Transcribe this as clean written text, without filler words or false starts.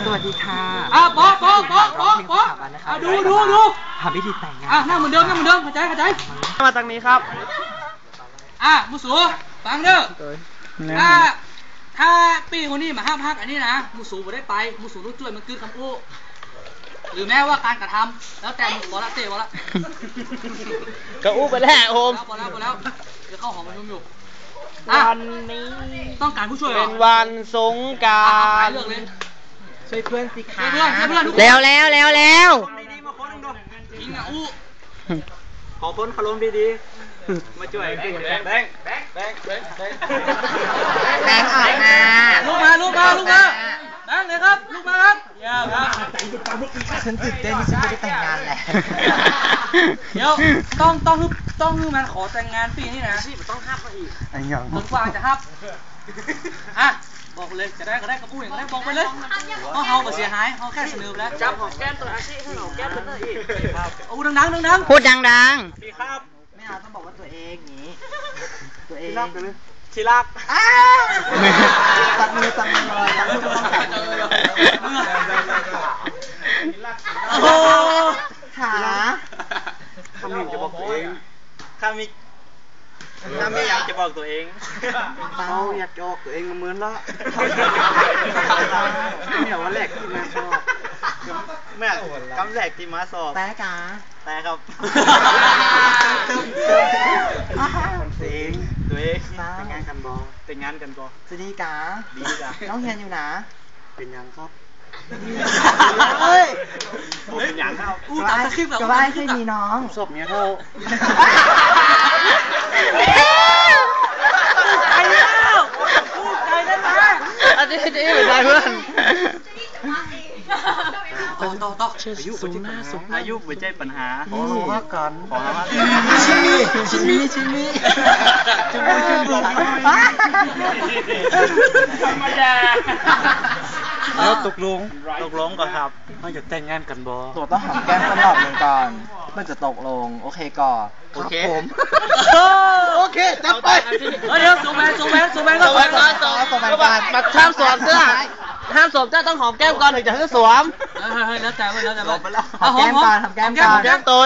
สวัสดีค่ะป๊อกดูทำพิธีแต่งงานนั่งเหมือนเดิมเข้าใจมาทางนี้ครับมุสูฟังเด้อถ้าปีคนนี้มาห้ามฮักอันนี้นะมุสูไม่ได้ไปมุสูต้องช่วยมันคือคำอู้หรือแม้ว่าการกระทำแล้วแต่มุสูละเตะวะละก็อู้ไปแล้วโอมพอแล้วเดี๋ยวเข้าหอมมาชุ่มอยู่วันนี้ต้องการผู้ช่วยเป็นวันสงกรานต์ช่วยเพื่อนสิคะแล้วยิงอู้ขอพ้นคารมดีๆมาช่วยแบงออกมาลูกมาแบงเลยครับลูกมาครับอย่าครับฉันตื่นเต้นฉันไม่ได้แต่งงานแหละเดี๋ยวต้องให้มันขอแต่งงานปีนี้นะต้องห้ามเขาอีกจนกว่าจะห้ามบอกเลยจะได้กระปุ้ยก็ได้บอกไปเลยเขาแบบเสียหายเขาแค่เสนอแล้วจับหอมแก้มตัวอาชีพให้หอมแก้มตัวอีกดังพูดดังพี่ครับไม่เอาต้องบอกว่าตัวเองอย่างนี้ตัวเองชิรักตัดมือเลยโอ้ขาข้ามีจะบอกตัวเองข้ามีอยากจะบอกตัวเองเขาอยากจะบอกตัวเองเหมือนละเนี่ยวันแรกที่มาสอบแม่กำแรกที่มาสอบแต่ครับตัวเองแต่งงานกันบอจะดีกาน้องเฮียนอยู่นะเป็นยังครับเฮ้ยเป็นยังครับตามสคริปต์แบบว่าให้มีน้องศพเนี้ยเท่าอันนี้เป็นไรเพื่อนต่ออายุไม่ใช่ปัญหาขอว่ากันชิมิธรรมดาแล้วตกลงก่อนครับเราจะแต่งงานกันบ่ตัวต้องหอมแก้มกันรอบหนึ่งก่อนมันจะตกลงโอเคก่อนโอเคผมโอเคจับไปเดี๋ยวส่งแบนก็ส่งแบนมาห้ามสวมเสื้อห้ามสวมเจ้าต้องหอมแก้มก่อนถึงจะให้สวมแล้วแต่หอมแก้มก่อนหอมแก้มตัว